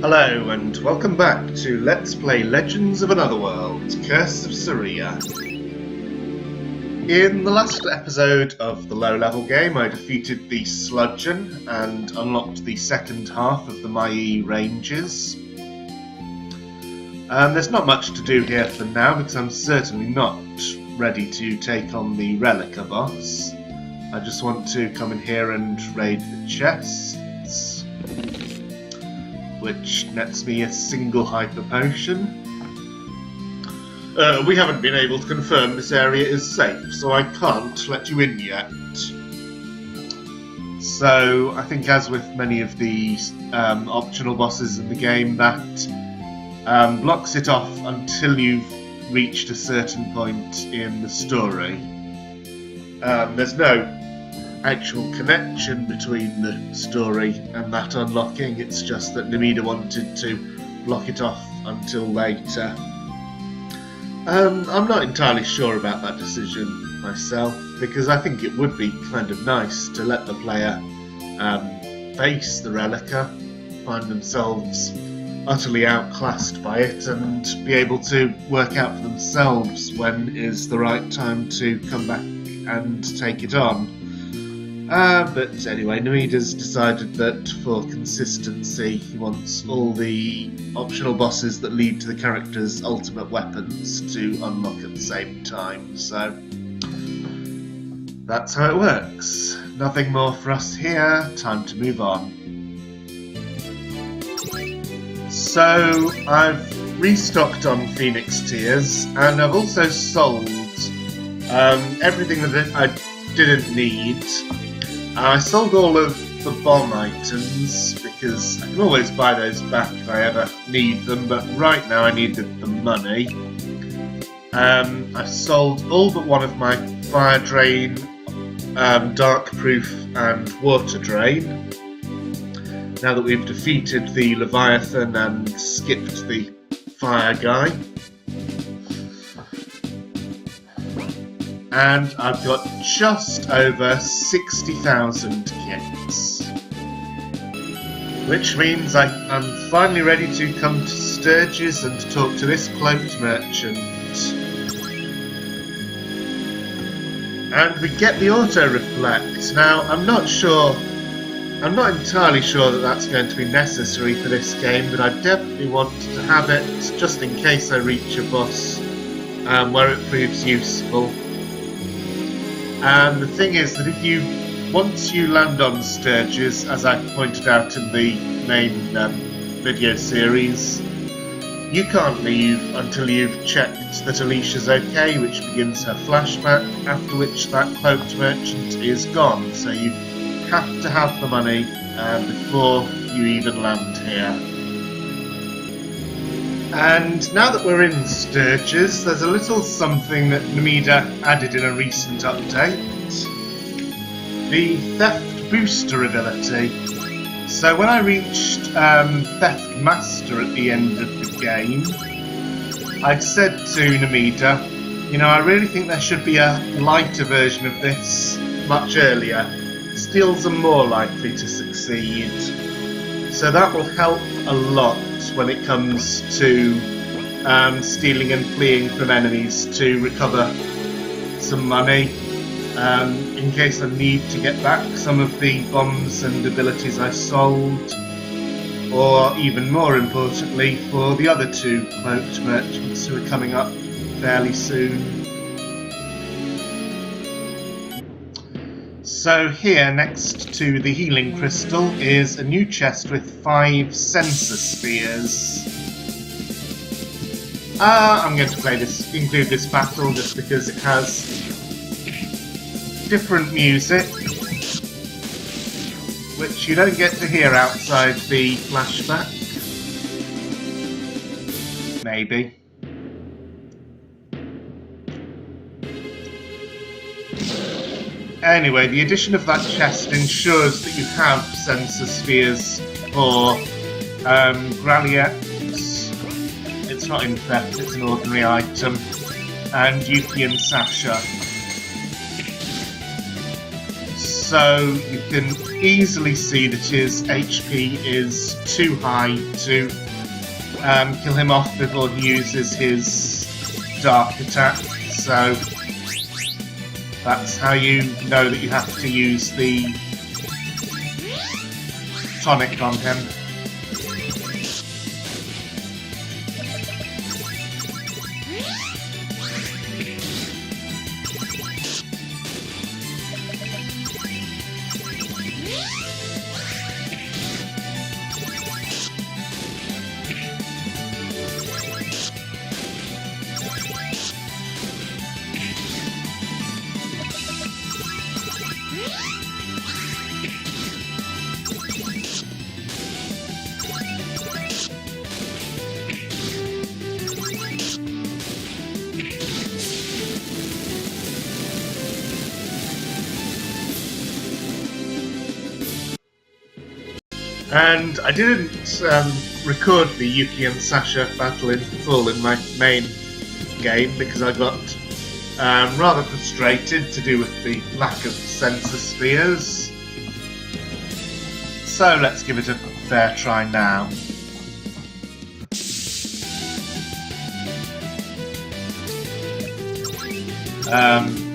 Hello and welcome back to Let's Play Legends of Another World, Curse of Saria. In the last episode of the low-level game I defeated the Sludgeon and unlocked the second half of the Mai ranges. There's not much to do here for now because I'm certainly not ready to take on the Relica boss. I just want to come in here and raid the chests, which nets me a single hyper potion. We haven't been able to confirm this area is safe, so I can't let you in yet. So I think, as with many of the optional bosses in the game, that blocks it off until you've reached a certain point in the story. There's no actual connection between the story and that unlocking. It's just that Namida wanted to block it off until later. I'm not entirely sure about that decision myself, because I think it would be kind of nice to let the player face the Relica, find themselves utterly outclassed by it, and be able to work out for themselves when is the right time to come back and take it on. But anyway, Namida's decided that for consistency he wants all the optional bosses that lead to the character's ultimate weapons to unlock at the same time, so that's how it works. Nothing more for us here, time to move on. So I've restocked on Phoenix Tears, and I've also sold everything that I didn't need. I sold all of the bomb items because I can always buy those back if I ever need them, but right now I needed the money. I sold all but one of my fire drain, dark proof and water drain. Now that we've defeated the Leviathan and skipped the fire guy. And I've got just over 60,000 kits. Which means I'm finally ready to come to Sturgis and talk to this cloaked merchant. And we get the auto-reflect. Now, I'm not entirely sure that that's going to be necessary for this game, but I definitely want to have it just in case I reach a boss where it proves useful. And the thing is that once you land on Sturgis, as I pointed out in the main video series, you can't leave until you've checked that Alicia's okay, which begins her flashback, after which that cloaked merchant is gone, so you have to have the money before you even land here. And now that we're in Sturgis, there's a little something that Namida added in a recent update. The Theft Booster ability. So when I reached Theft Master at the end of the game, I'd said to Namida, you know, I really think there should be a lighter version of this much earlier. Steals are more likely to succeed. So that will help a lot when it comes to stealing and fleeing from enemies to recover some money, in case I need to get back some of the bombs and abilities I sold, or even more importantly for the other two cloaked merchants who are coming up fairly soon. So here, next to the healing crystal, is a new chest with 5 sensor spheres. I'm going to include this battle just because it has different music, which you don't get to hear outside the flashback. Maybe. Anyway, the addition of that chest ensures that you have sensor spheres for Graliex. It's not in theft, it's an ordinary item. And Yuki and Sasha. So you can easily see that his HP is too high to kill him off before he uses his dark attack. So that's how you know that you have to use the tonic on him. And I didn't record the Yuki and Sasha battle in full in my main game because I got rather frustrated to do with the lack of sensor spheres. So let's give it a fair try now.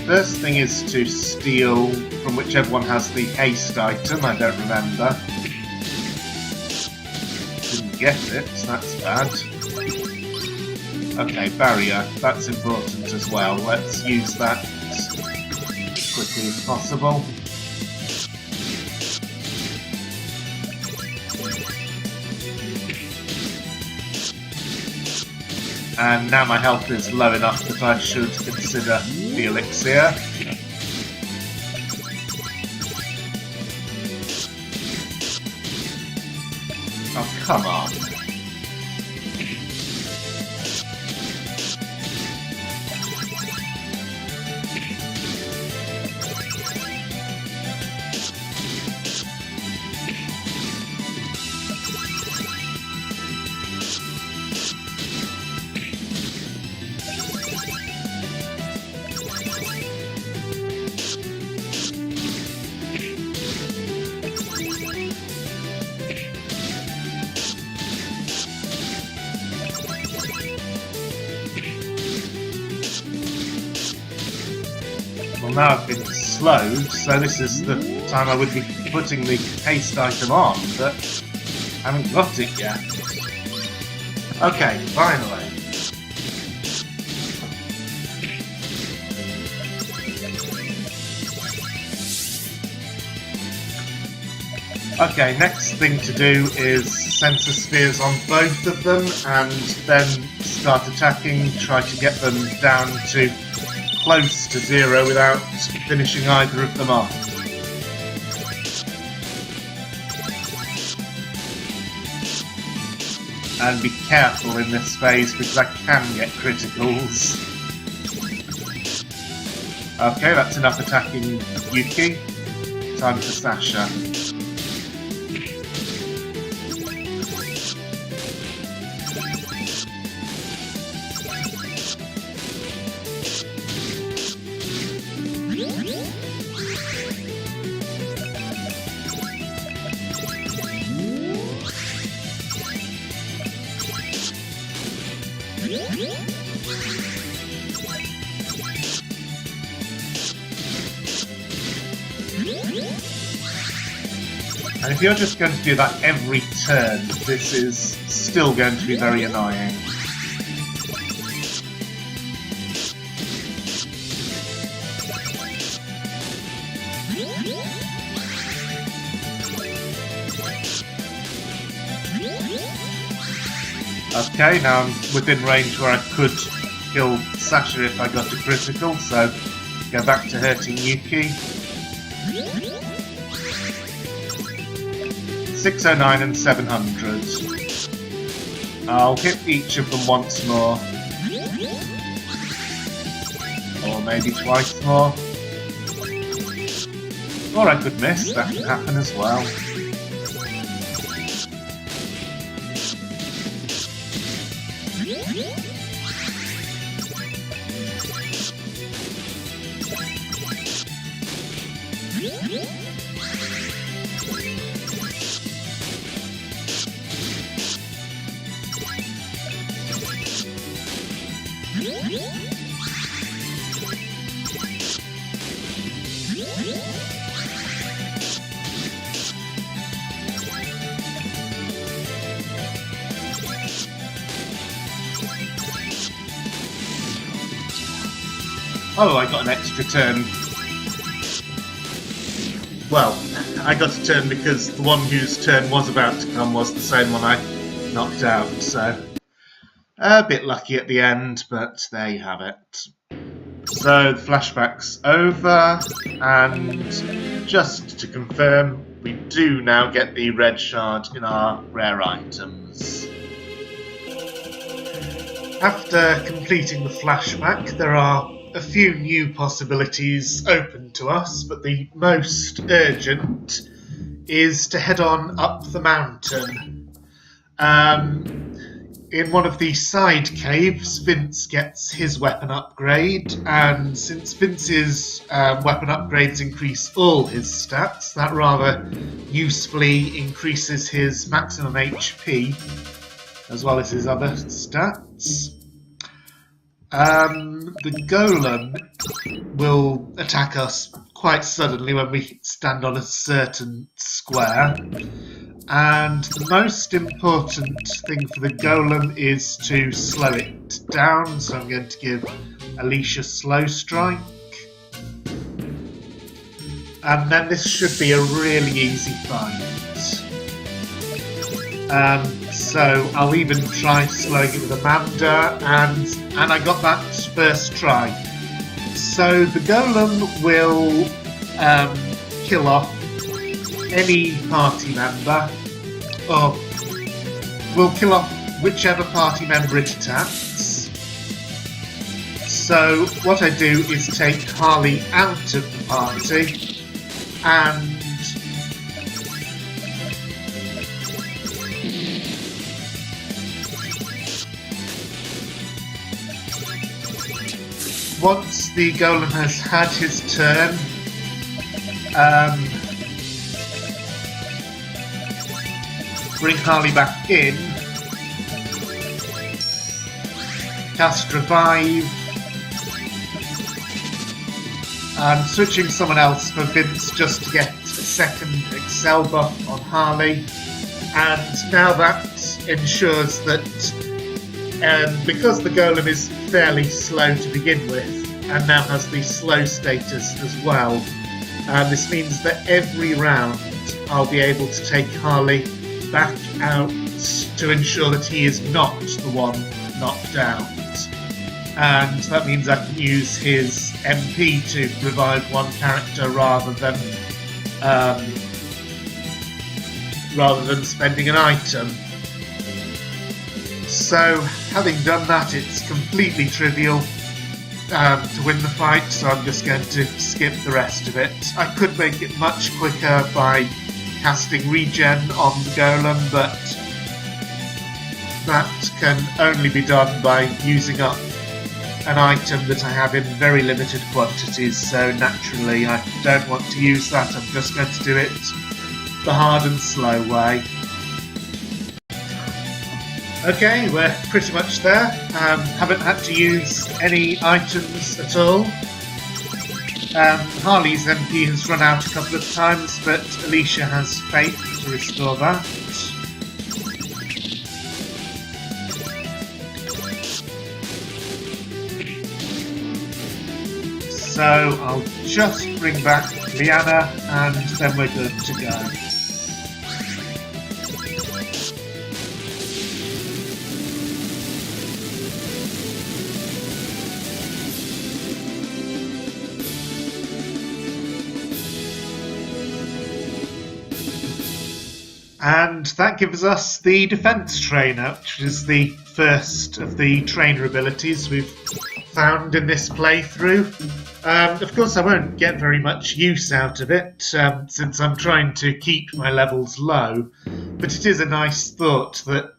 First thing is to steal from whichever one has the haste item, I don't remember. Didn't get it, that's bad. Okay, barrier, that's important as well. Let's use that as quickly as possible. And now my health is low enough that I should consider the elixir. Oh, come on. Well, now I've been slowed, so this is the time I would be putting the haste item on, but I haven't got it yet. Okay, finally. Okay, next thing to do is sensor spheres on both of them and then start attacking, try to get them down to close to zero without finishing either of them off. And be careful in this phase because I can get criticals. Okay, that's enough attacking Yuki. Time for Sasha. And if you're just going to do that every turn, this is still going to be very annoying. Okay, now I'm within range where I could kill Sasha if I got a critical, so go back to hurting Yuki. 609 and 700. I'll hit each of them once more. Or maybe twice more. Or I could miss, that can happen as well. Oh, I got an extra turn. Well, I got a turn because the one whose turn was about to come was the same one I knocked out, so a bit lucky at the end, but there you have it. So the flashback's over, and just to confirm, we do now get the red shard in our rare items. After completing the flashback, there are a few new possibilities open to us, but the most urgent is to head on up the mountain. In one of the side caves, Vince gets his weapon upgrade, and since Vince's weapon upgrades increase all his stats, that rather usefully increases his maximum HP, as well as his other stats. The golem will attack us quite suddenly when we stand on a certain square. And the most important thing for the golem is to slow it down, so I'm going to give Alicia Slow Strike. And then this should be a really easy fight. So I'll even try slowing it with Amanda, and I got that first try. So the golem will kill off any party member, or will kill off whichever party member it attacks. So what I do is take Harley out of the party, and once the golem has had his turn, bring Harley back in, cast Revive, and switching someone else for Vince just to get a second Excel buff on Harley. And now that ensures that because the golem is fairly slow to begin with, and now has the slow status as well, this means that every round I'll be able to take Harley back out to ensure that he is not the one knocked out. And that means I can use his MP to revive one character rather than spending an item. So, having done that, it's completely trivial to win the fight, so I'm just going to skip the rest of it. I could make it much quicker by casting regen on the golem, but that can only be done by using up an item that I have in very limited quantities, so naturally I don't want to use that. I'm just going to do it the hard and slow way. Okay, we're pretty much there. Haven't had to use any items at all. Harley's MP has run out a couple of times, but Alicia has Fate to restore that. So I'll just bring back Liana, and then we're good to go. And that gives us the Defense Trainer, which is the first of the trainer abilities we've found in this playthrough. Of course, I won't get very much use out of it, since I'm trying to keep my levels low, but it is a nice thought that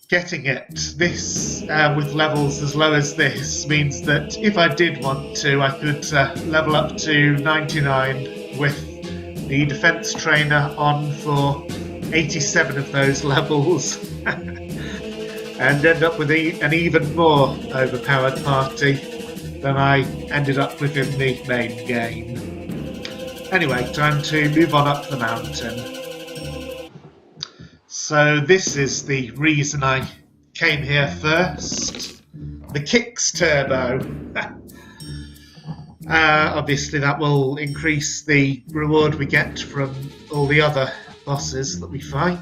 getting it this with levels as low as this means that if I did want to, I could level up to 99 with the Defense Trainer on for 87 of those levels and end up with an even more overpowered party than I ended up with in the main game. Anyway, time to move on up the mountain. So this is the reason I came here first. the Kicks Turbo. Obviously that will increase the reward we get from all the other bosses that we fight.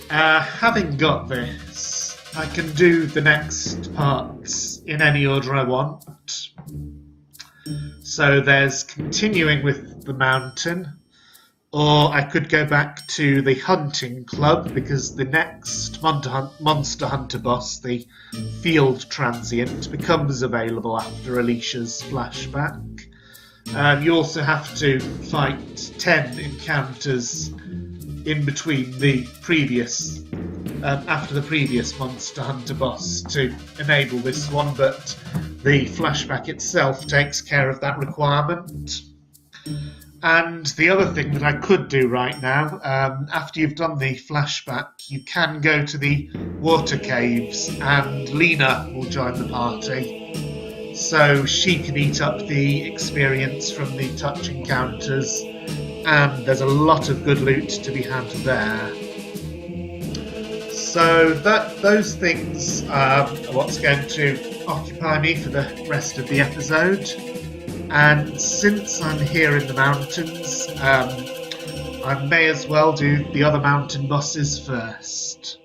Having got this, I can do the next parts in any order I want. So there's continuing with the mountain, or I could go back to the hunting club, because the next Monster Hunter boss, the Field Transient, becomes available after Alicia's flashback. You also have to fight 10 encounters in between the previous, after the previous Monster Hunter boss to enable this one, but the flashback itself takes care of that requirement. And the other thing that I could do right now, after you've done the flashback, you can go to the water caves and Lena will join the party. So she can eat up the experience from the touch encounters, and there's a lot of good loot to be had there. So those things are what's going to occupy me for the rest of the episode. And since I'm here in the mountains, I may as well do the other mountain bosses first.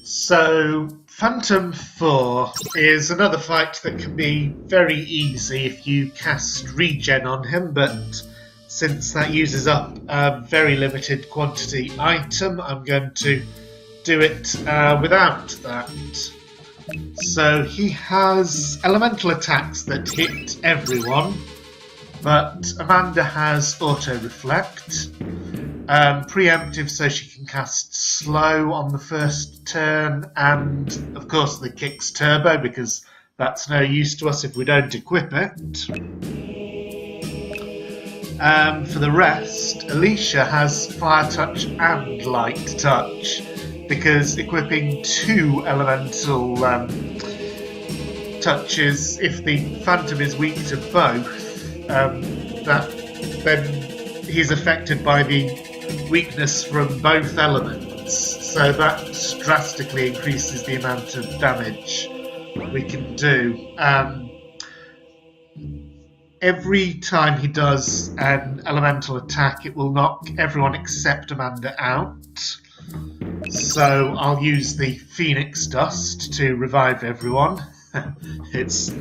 So, Phantom 4 is another fight that can be very easy if you cast regen on him, but since that uses up a very limited quantity item, I'm going to do it without that. So he has elemental attacks that hit everyone, but Amanda has auto-reflect, preemptive so she can cast slow on the first turn, and of course the Kicks Turbo, because that's no use to us if we don't equip it. For the rest, Alicia has Fire Touch and Light Touch, because equipping 2 elemental touches, if the Phantom is weak to both, then he's affected by the weakness from both elements. So that drastically increases the amount of damage we can do. Every time he does an elemental attack, it will knock everyone except Amanda out. So I'll use the Phoenix Dust to revive everyone. It's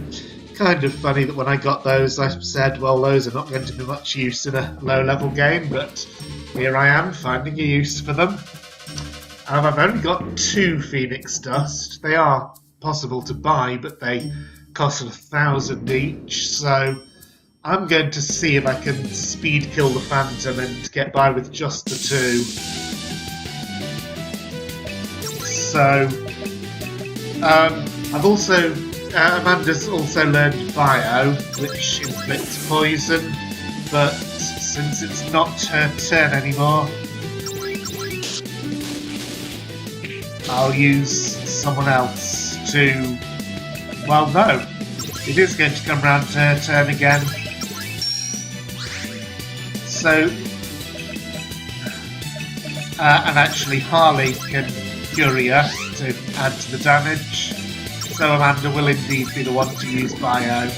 kind of funny that when I got those, I said, well, those are not going to be much use in a low-level game, but here I am finding a use for them. I've only got 2 Phoenix Dust. They are possible to buy, but they cost 1,000 each, so I'm going to see if I can speed kill the Phantom and get by with just the 2. So, I've also, Amanda's also learned Bio, which inflicts poison, but since it's not her turn anymore, I'll use someone else to, well no, it is going to come round to her turn again. So, and actually Harley can Furia to add to the damage, so Amanda will indeed be the one to use Bio.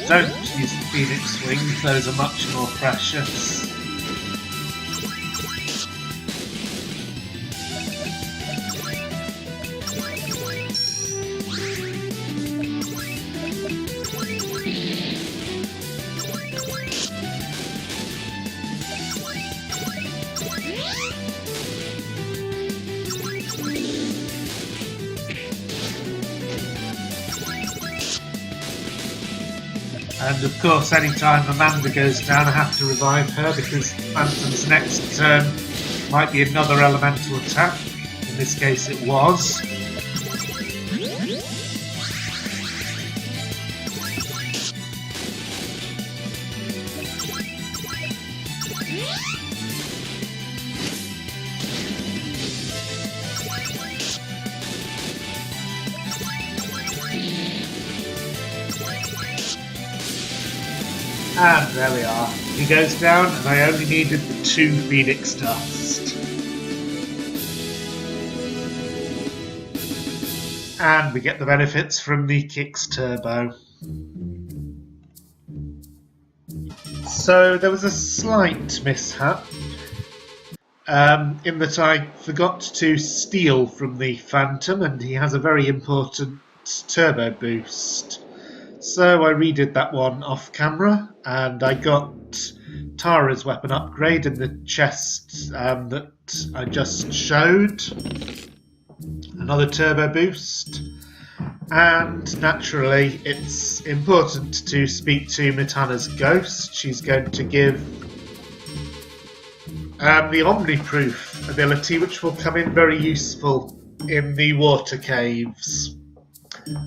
Don't use the Phoenix Wings, those are much more precious. And of course, anytime Amanda goes down, I have to revive her, because Phantom's next turn might be another elemental attack. In this case, it was. And there we are. He goes down, and I only needed the 2 Phoenix Dust. And we get the benefits from the Kicks Turbo. So there was a slight mishap in that I forgot to steal from the Phantom, and he has a very important turbo boost. So I redid that one off camera, and I got Tara's weapon upgrade in the chest that I just showed. Another turbo boost. And naturally, it's important to speak to Mitana's ghost. She's going to give the Omniproof ability, which will come in very useful in the water caves.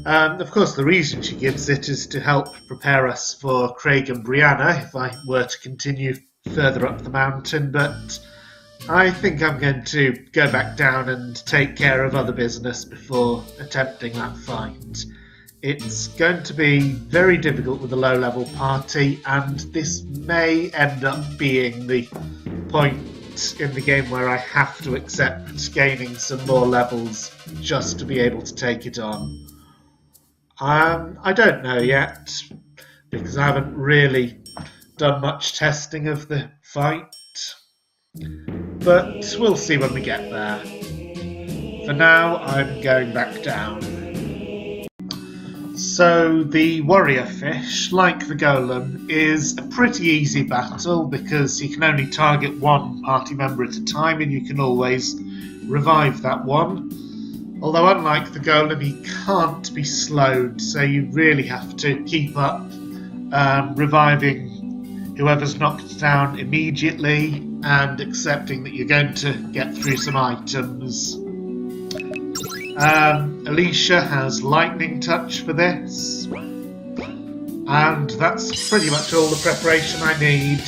Of course, the reason she gives it is to help prepare us for Craig and Brianna if I were to continue further up the mountain, but I think I'm going to go back down and take care of other business before attempting that fight. It's going to be very difficult with a low-level party, and this may end up being the point in the game where I have to accept gaining some more levels just to be able to take it on. I don't know yet, because I haven't really done much testing of the fight. But we'll see when we get there. For now, I'm going back down. So the warrior fish, like the golem, is a pretty easy battle because you can only target one party member at a time and you can always revive that one. Although unlike the golem, he can't be slowed, so you really have to keep up reviving whoever's knocked down immediately and accepting that you're going to get through some items. Alicia has lightning touch for this, and that's pretty much all the preparation I need.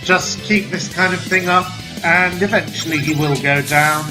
Just keep this kind of thing up, and eventually he will go down.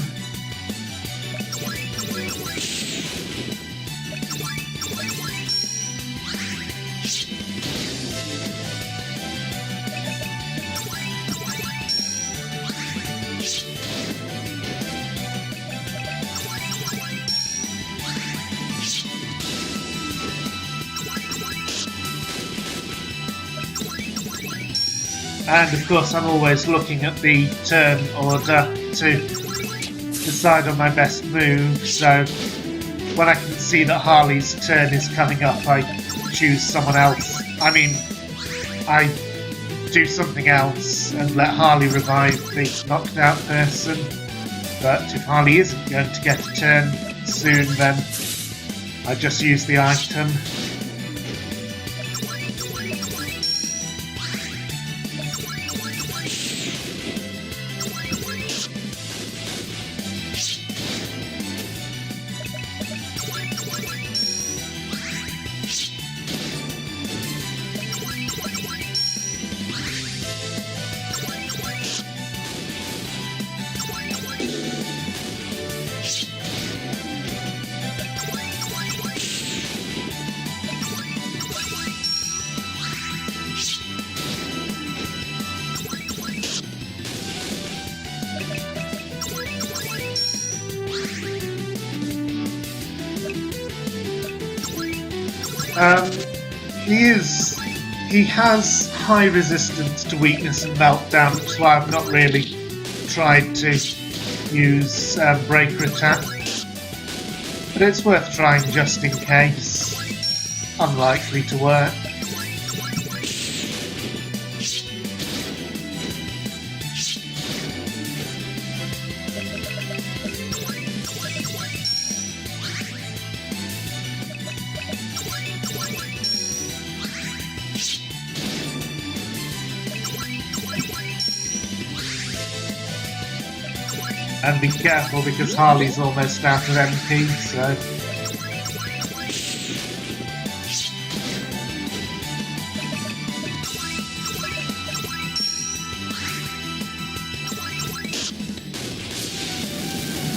And of course I'm always looking at the turn order to decide on my best move, so when I can see that Harley's turn is coming up, I choose someone else. I mean, I do something else and let Harley revive the knocked out person, but if Harley isn't going to get a turn soon, then I just use the item. Um, he has high resistance to weakness and meltdown, which is why I've not really tried to use breaker attack. But it's worth trying just in case. Unlikely to work. And be careful because Harley's almost out of MP, so...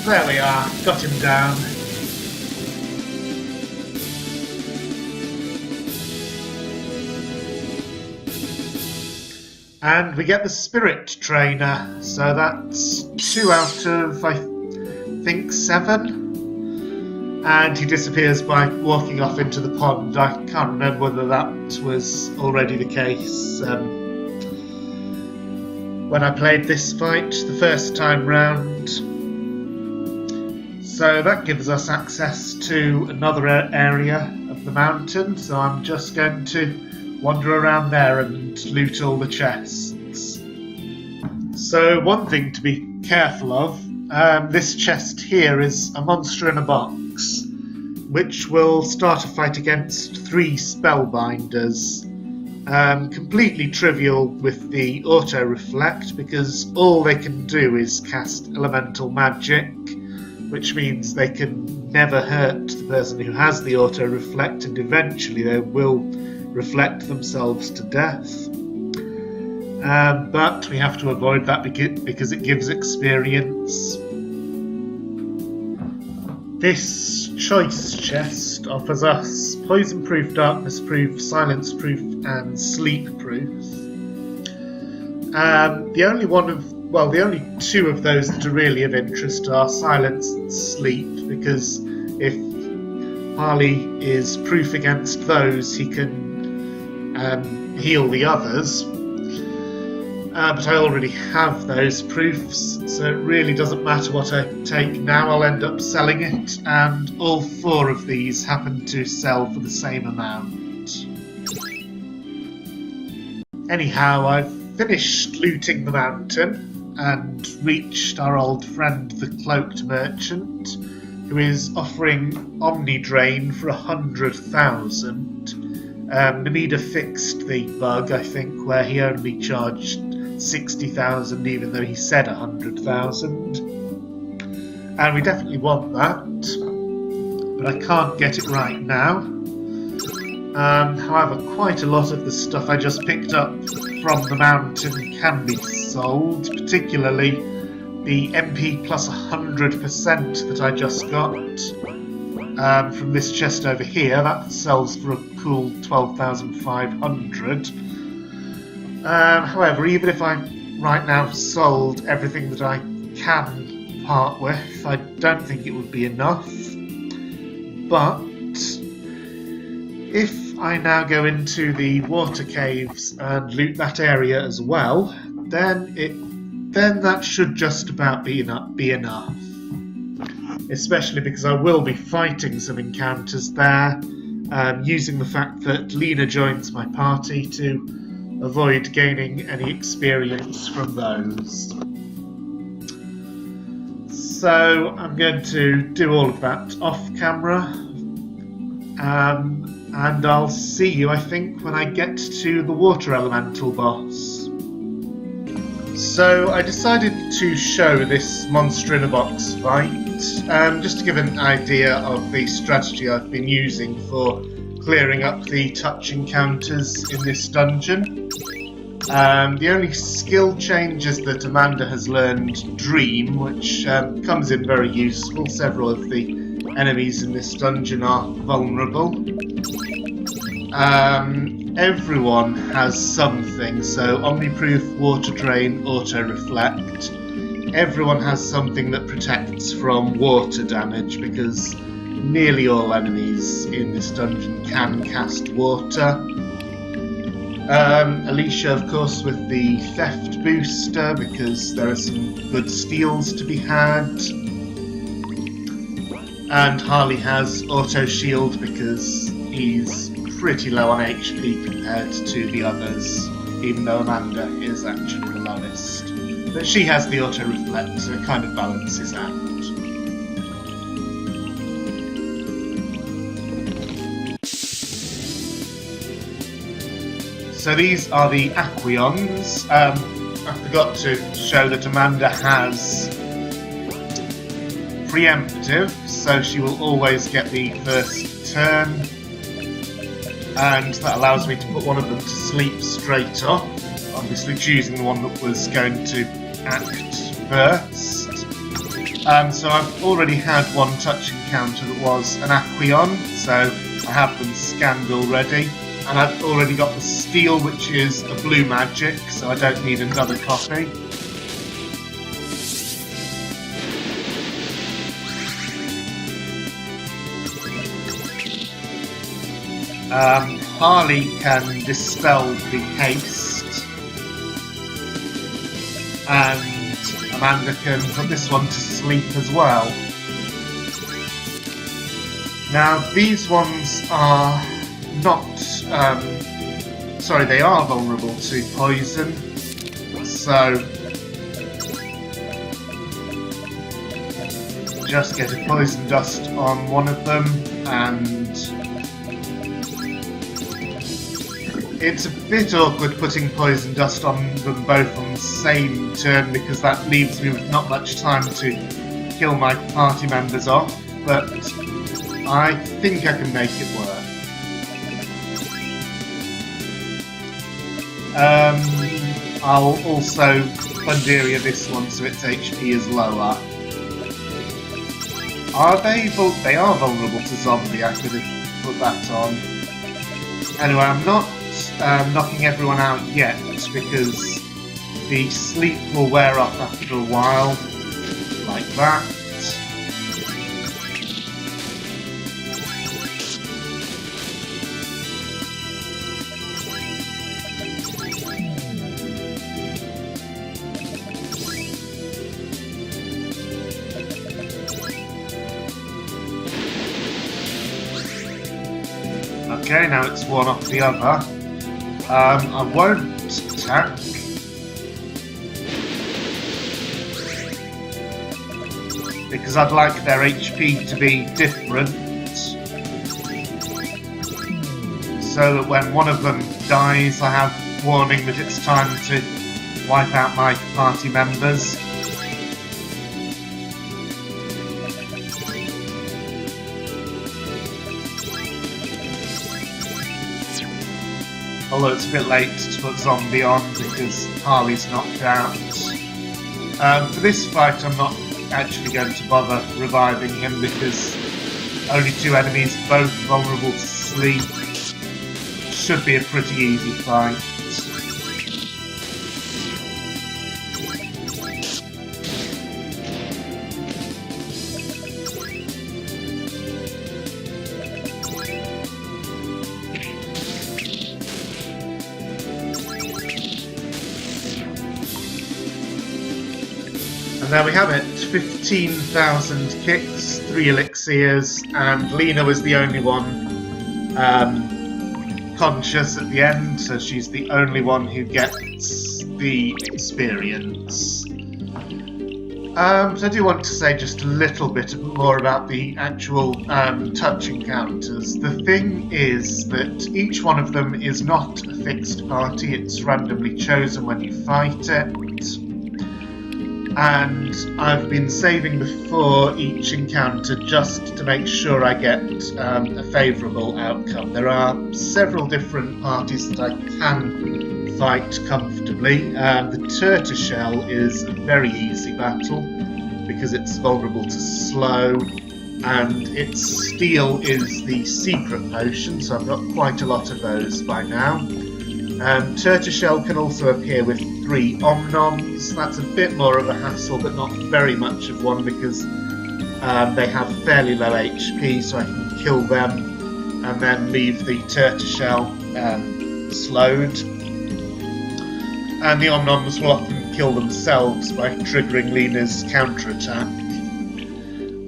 There we are, got him down. And we get the Spirit Trainer, so that's 2 out of, I think, 7. And he disappears by walking off into the pond. I can't remember whether that was already the case when I played this fight the first time round. So that gives us access to another area of the mountain, so I'm just going to wander around there and loot all the chests. So one thing to be careful of, this chest here is a monster in a box, which will start a fight against 3 spellbinders. Completely trivial with the auto-reflect, because all they can do is cast elemental magic, which means they can never hurt the person who has the auto-reflect, and eventually they will reflect themselves to death. But we have to avoid that because it gives experience. This choice chest offers us poison-proof, darkness-proof, silence-proof, and sleep-proof. The only 2 of those that are really of interest are silence and sleep, because if Harley is proof against those, he can heal the others. But I already have those proofs, so it really doesn't matter what I take now. I'll end up selling it, and all 4 of these happen to sell for the same amount. Anyhow, I've finished looting the mountain and reached our old friend the Cloaked Merchant, who is offering Omni Drain for 100,000. Namida fixed the bug, I think, where he only charged 60,000 even though he said 100,000. And we definitely want that, but I can't get it right now. However, quite a lot of the stuff I just picked up from the mountain can be sold, particularly the MP plus 100% that I just got from this chest over here. That sells for a cool 12,500. However, even if I right now sold everything that I can part with, I don't think it would be enough. But if I now go into the water caves and loot that area as well, then that should just about be enough. Especially because I will be fighting some encounters there, using the fact that Lena joins my party to avoid gaining any experience from those. So I'm going to do all of that off camera, and I'll see you, I think, when I get to the water elemental boss. So I decided to show this monster in a box fight, just to give an idea of the strategy I've been using for clearing up the touch encounters in this dungeon. The only skill change is that Amanda has learned Dream, which comes in very useful. Several of the enemies in this dungeon are vulnerable. Everyone has something, so Omniproof, Water Drain, Auto Reflect. Everyone has something that protects from water damage, because nearly all enemies in this dungeon can cast water. Alicia, of course, with the theft booster, because there are some good steals to be had. And Harley has auto shield because he's pretty low on HP compared to the others, even though Amanda is actually the lowest. But she has the auto reflect, so it kind of balances out. So these are the Acquions. I forgot to show that Amanda has preemptive, so she will always get the first turn, and that allows me to put one of them to sleep straight off, obviously choosing the one that was going to act first. So I've already had one touch encounter that was an Acquion, so I have them scanned already. And I've already got the Steel, which is a blue magic, so I don't need another copy. Harley can dispel the haste, and Amanda can put this one to sleep as well. Now these ones are not, they are vulnerable to poison, so just get a poison dust on one of them, and it's a bit awkward putting poison dust on them both on the same turn because that leaves me with not much time to kill my party members off, but I think I can make it work. I'll also Thunderia this one so its HP is lower. Are they? They are vulnerable to zombie. I could have put that on. Anyway, I'm not knocking everyone out yet because the sleep will wear off after a while, like that. Okay, now it's one off the other. I won't attack. Because I'd like their HP to be different. So that when one of them dies, I have warning that it's time to wipe out my party members. Although it's a bit late to put zombie on because Harley's knocked out. For this fight I'm not actually going to bother reviving him because only two enemies, both vulnerable to sleep. Should be a pretty easy fight. And there we have it, 15,000 kicks, 3 elixirs, and Lena was the only one conscious at the end, so she's the only one who gets the experience. So I do want to say just a little bit more about the actual touch encounters. The thing is that each one of them is not a fixed party, it's randomly chosen when you fight it. And I've been saving before each encounter just to make sure I get a favourable outcome. There are several different parties that I can fight comfortably. The Turtleshell is a very easy battle because it's vulnerable to slow, and its Steel is the secret potion, so I've got quite a lot of those by now. Turtleshell can also appear with 3 Omnoms. That's a bit more of a hassle, but not very much of one because They have fairly low HP, so I can kill them and then leave the tortoiseshell slowed. And the Omnoms will often kill themselves by triggering Lena's counterattack.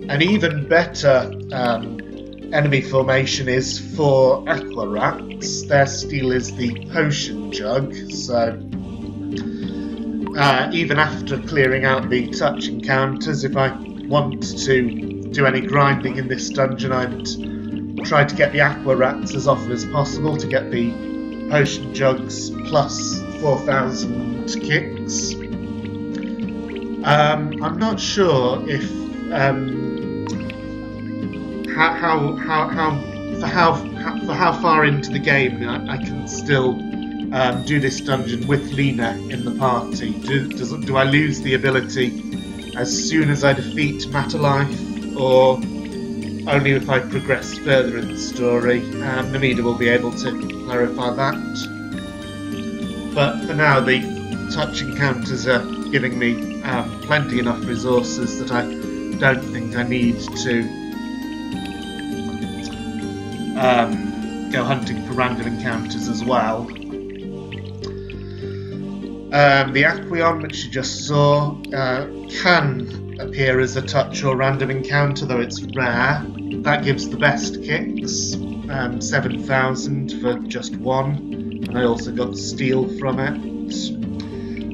An even better enemy formation is for Aqua Rats. Their steal is the Potion Jug, so even after clearing out the touch encounters, if I want to do any grinding in this dungeon, I'd try to get the Aqua Rats as often as possible to get the Potion Jugs plus 4,000 kicks. I'm not sure if how far into the game I can still do this dungeon with Lena in the party. Do I lose the ability as soon as I defeat Matterlife, or only if I progress further in the story? Namida will be able to clarify that. But for now, the touch encounters are giving me plenty enough resources that I don't think I need to go hunting for random encounters as well. The Aquion, which you just saw, can appear as a touch or random encounter, though it's rare. That gives the best kicks, 7,000 for just one, and I also got steel from it.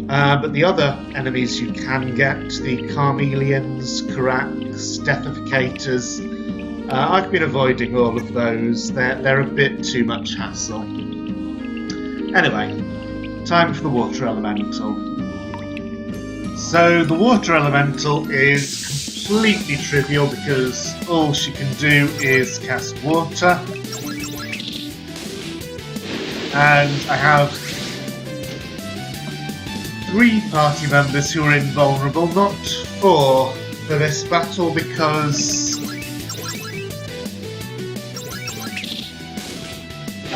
But the other enemies you can get, the Carmelians, Karaks, Deathificators, I've been avoiding all of those. They're a bit too much hassle. Anyway, time for the Water Elemental. So the Water Elemental is completely trivial because all she can do is cast water. And I have 3 party members who are invulnerable, not 4 for this battle, because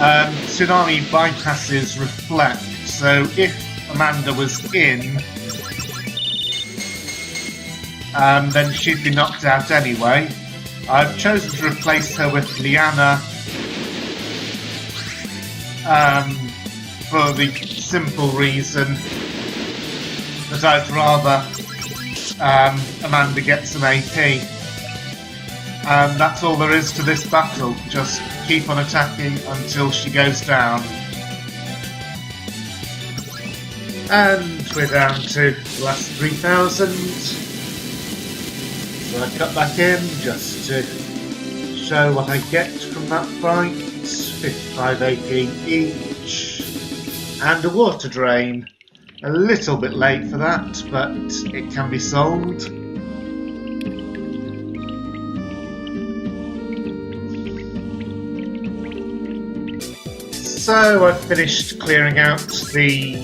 Tsunami bypasses Reflect, so if Amanda was in, then she'd be knocked out anyway. I've chosen to replace her with Liana for the simple reason that I'd rather Amanda get some AP. And that's all there is to this battle. Just keep on attacking until she goes down. And we're down to the last 3,000. So I cut back in just to show what I get from that fight. 55 AP each. And a water drain. A little bit late for that, but it can be sold. So I've finished clearing out the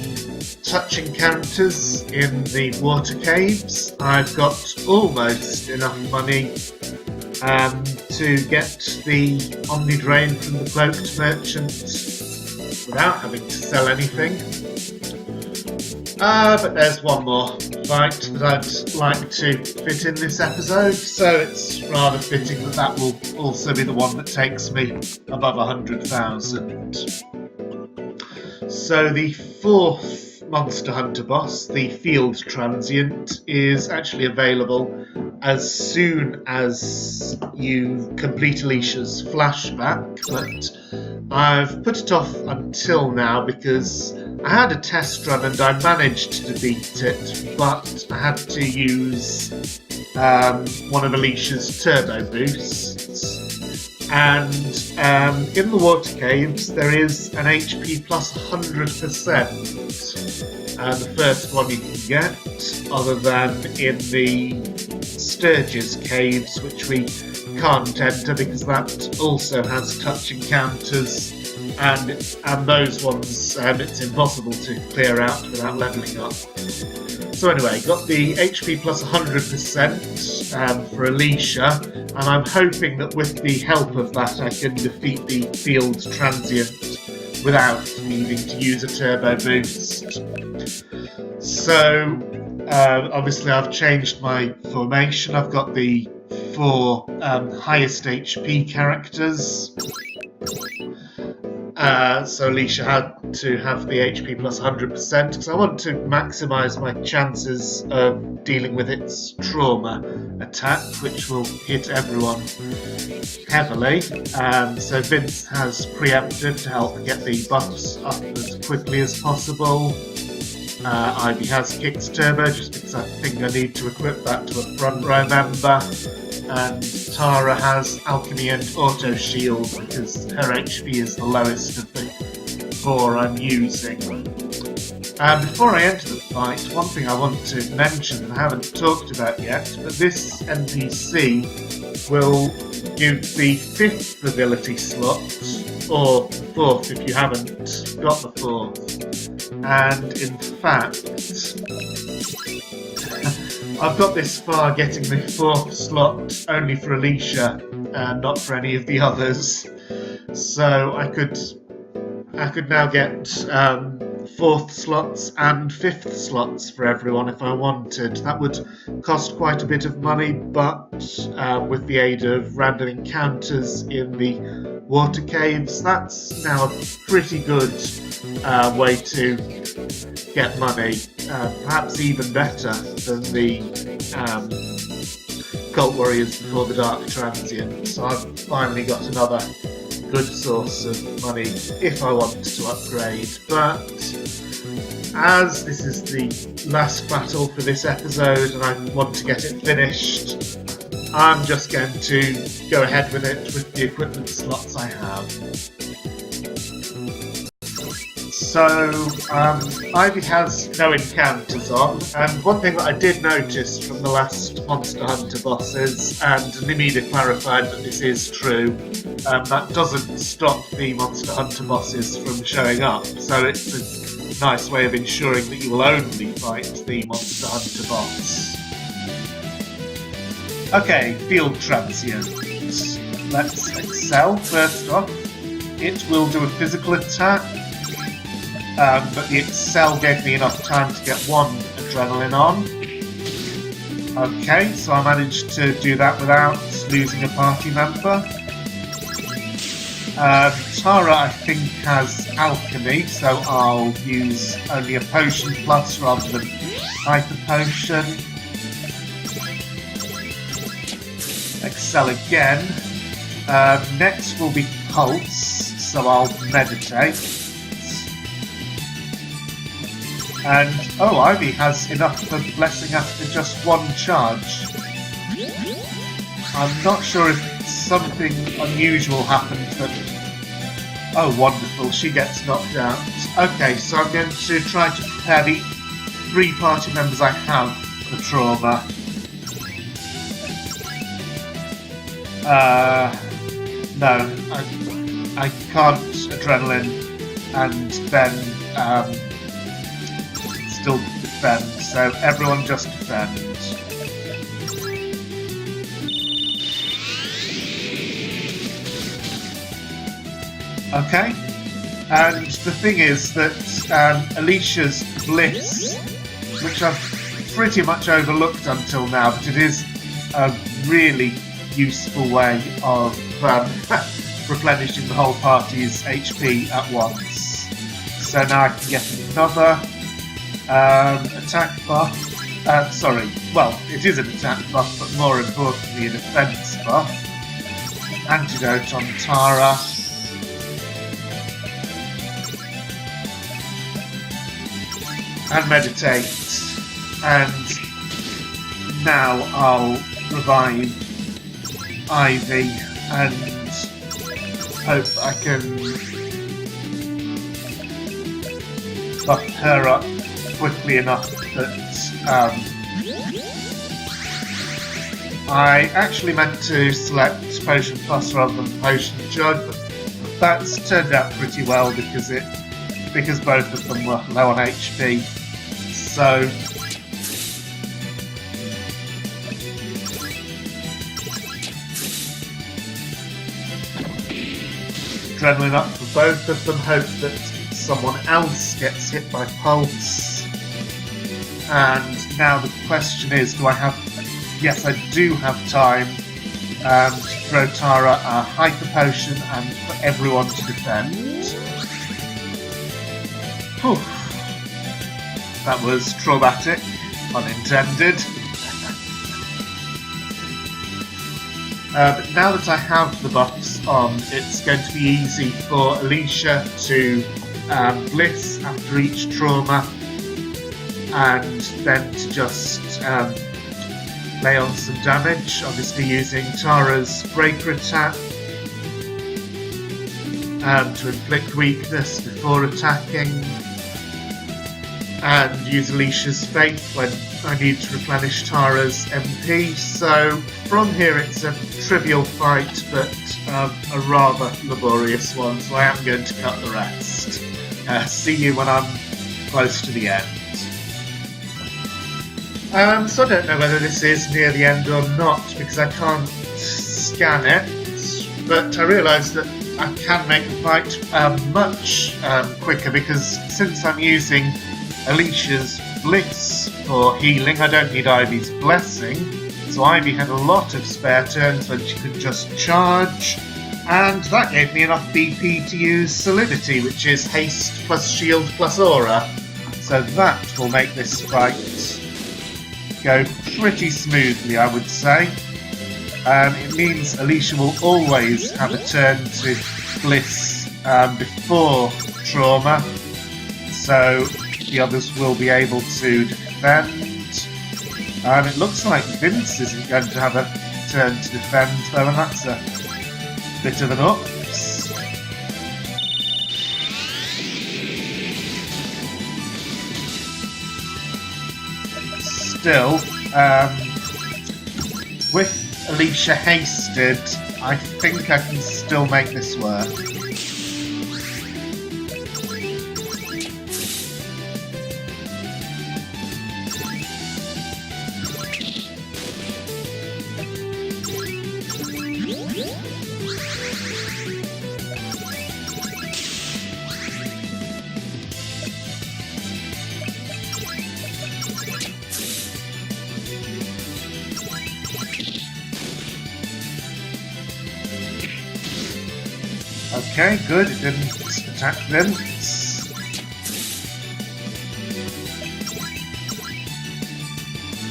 touch encounters in the water caves. I've got almost enough money to get the Omni Drain from the Cloaked Merchant without having to sell anything. But there's one more fight that I'd like to fit in this episode, so it's rather fitting that that will also be the one that takes me above 100,000. So the 4th Monster Hunter boss, the Field Transient, is actually available as soon as you complete Alicia's flashback, but I've put it off until now because I had a test run and I managed to beat it, but I had to use one of Alicia's turbo boosts. And in the water caves there is an HP plus 100%. The first one you can get, other than in the Sturges caves, which we can't enter because that also has touch encounters, and those ones it's impossible to clear out without levelling up. So anyway, got the HP plus 100% for Alicia, and I'm hoping that with the help of that I can defeat the Field Transient without needing to use a turbo boost. So obviously I've changed my formation. I've got the 4 highest HP characters. So Alicia had to have the HP plus 100% because I want to maximise my chances of dealing with its trauma attack, which will hit everyone heavily. So Vince has preempted to help get the buffs up as quickly as possible. Ivy has Kick's Turbo just because I think I need to equip that to a front row member. And Tara has Alchemy and Auto Shield because her HP is the lowest of the 4 I'm using. Before I enter the fight, one thing I want to mention that I haven't talked about yet, but this NPC will give the 5th ability slot, or the 4th if you haven't got the 4th. And in fact, I've got this far getting the 4th slot only for Alicia, and not for any of the others. So I could now get 4th slots and 5th slots for everyone if I wanted. That would cost quite a bit of money, but with the aid of random encounters in the water caves, that's now a pretty good way to get money. Perhaps even better than the Cult Warriors before the Dark Transient. So I've finally got another good source of money if I want to upgrade. But as this is the last battle for this episode and I want to get it finished, I'm just going to go ahead with it with the equipment slots I have. So, Ivy has no encounters on, and one thing that I did notice from the last Monster Hunter bosses, and Nimida clarified that this is true, that doesn't stop the Monster Hunter bosses from showing up, so it's a nice way of ensuring that you will only fight the Monster Hunter boss. Okay, Field Transient. Let's excel first off. It will do a physical attack. But the Excel gave me enough time to get 1 adrenaline on. Okay, so I managed to do that without losing a party member. Tara, I think, has Alchemy, so I'll use only a Potion Plus rather than Hyper Potion. Excel again. Next will be Pulse, so I'll Meditate. And, oh, Ivy has enough for Blessing after just 1 charge. I'm not sure if something unusual happened, but... Oh, wonderful, she gets knocked out. Okay, so I'm going to try to prepare the 3 party members I have for trauma. No, I can't adrenaline and then still defend, so everyone just defend. Okay, and the thing is that Alicia's Bliss, which I've pretty much overlooked until now, but it is a really useful way of replenishing the whole party's HP at once. So now I can get another attack buff. Well, it is an attack buff, but more importantly a defense buff. Antidote on Tara. And meditate. And now I'll revive Ivy and hope I can buff her up quickly enough that I actually meant to select Potion Plus rather than Potion Jug, but that's turned out pretty well because both of them were low on HP. So adrenaline up for both of them, hope that someone else gets hit by Pulse. And now the question is, do I have... Yes, I do have time throw Tara a Hyper Potion and for everyone to defend. Whew. That was traumatic, unintended. But now that I have the buffs on, it's going to be easy for Alicia to bliss after each trauma and then to just lay on some damage, obviously using Tara's breaker attack to inflict weakness before attacking, and use Alicia's Faith when I need to replenish Tara's MP. So from here it's a trivial fight, but a rather laborious one, so I am going to cut the rest. See you when I'm close to the end. So I don't know whether this is near the end or not because I can't scan it, but I realise that I can make the fight much quicker because since I'm using Alicia's Bliss for healing, I don't need Ivy's Blessing, so Ivy had a lot of spare turns when she could just charge, and that gave me enough BP to use Solidity, which is haste plus shield plus aura, so that will make this fight go pretty smoothly, I would say. It means Alicia will always have a turn to Bliss before trauma, so the others will be able to defend. It looks like Vince isn't going to have a turn to defend though, and that's a bit of an ups. Still, with Alicia hasted, I think I can still make this work. Okay, good, it didn't attack Vince.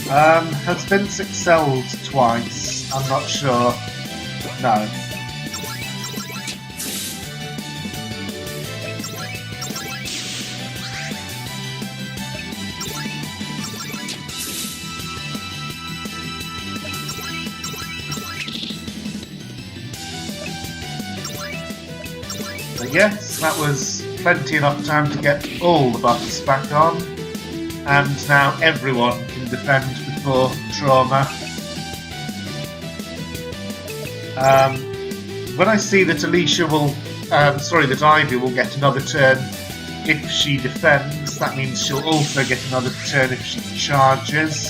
Has Vince excelled twice? I'm not sure. No. But yes, that was plenty enough time to get all the buffs back on, and now everyone can defend before trauma. When I see that Alicia will, that Ivy will get another turn if she defends, that means she'll also get another turn if she charges.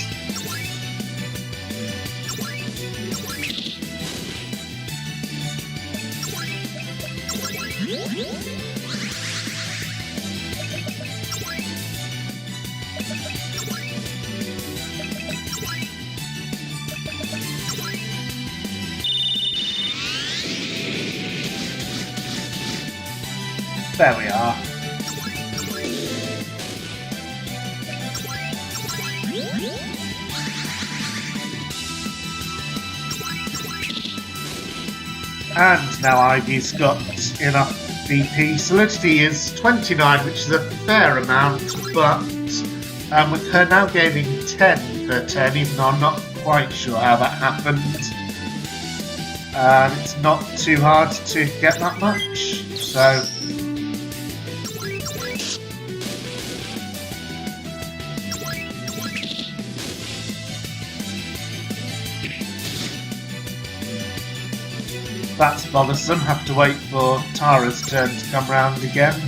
There we are. And now Ivy's got enough BP. Solidity is 29, which is a fair amount, but with her now gaining 10 per turn, even though I'm not quite sure how that happened, it's not too hard to get that much, so that's bothersome. Have to wait for Tara's turn to come round again.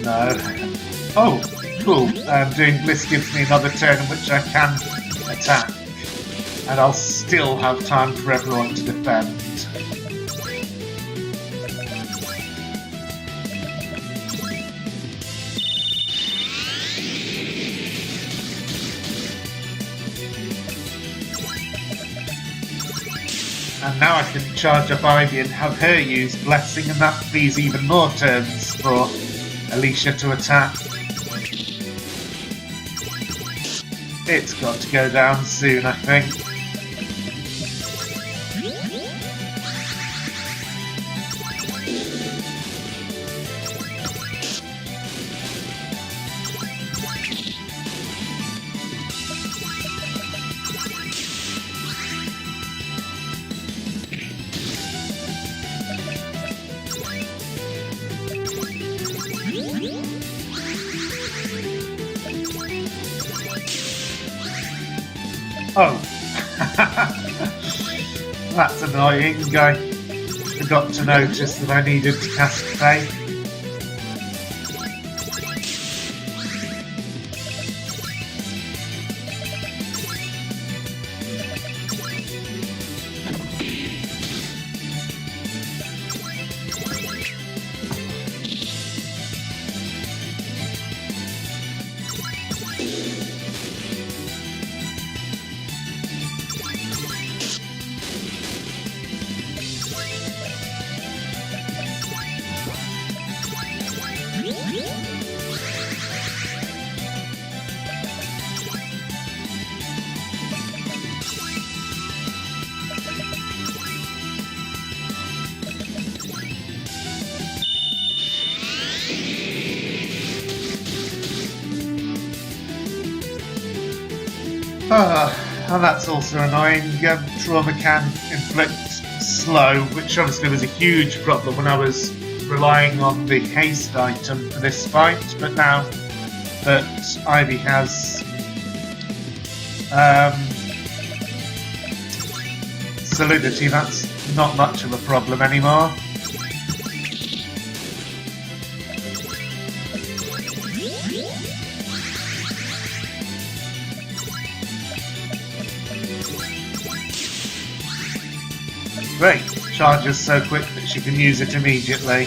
No. Oh, cool. This gives me another turn in which I can attack. And I'll still have time for everyone to defend. And now I can charge up Ivy and have her use Blessing, and that frees even more turns for Alicia to attack. It's got to go down soon, I think. Oh, that's annoying. I forgot to notice that I needed to cast Faith. And that's also annoying. Trauma can inflict slow, which obviously was a huge problem when I was relying on the haste item for this fight, but now that Ivy has solidity, that's not much of a problem anymore. Great, charges so quick that she can use it immediately.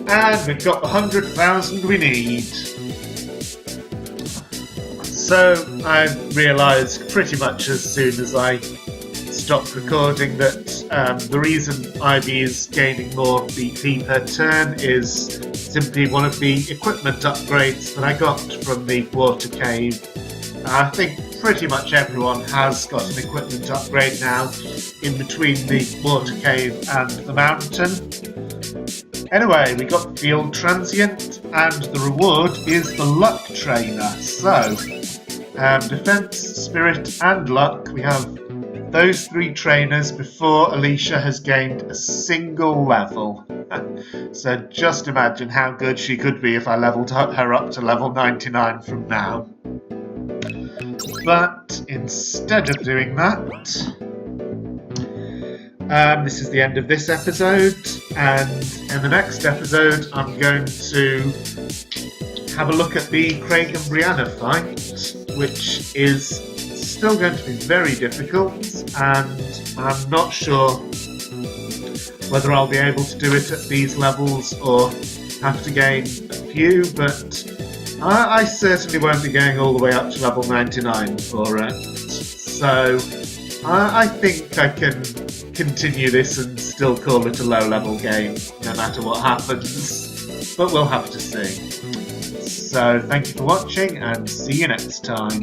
And we've got the 100,000 we need. So I realised pretty much as soon as I stopped recording that the reason Ivy is gaining more BP per turn is simply one of the equipment upgrades that I got from the water cave. I think pretty much everyone has got an equipment upgrade now in between the water cave and the mountain. Anyway, we got Field Transient, and the reward is the Luck Trainer. So, Defense, Spirit and Luck, we have those three trainers before Alicia has gained a single level. So just imagine how good she could be if I leveled her up to level 99 from now. But instead of doing that, this is the end of this episode, and in the next episode I'm going to have a look at the Craig and Brianna fight, which is still going to be very difficult, and I'm not sure whether I'll be able to do it at these levels or have to gain a few, but I certainly won't be going all the way up to level 99 for it. So I think I can continue this and still call it a low-level game, no matter what happens, but we'll have to see. So thank you for watching, and see you next time.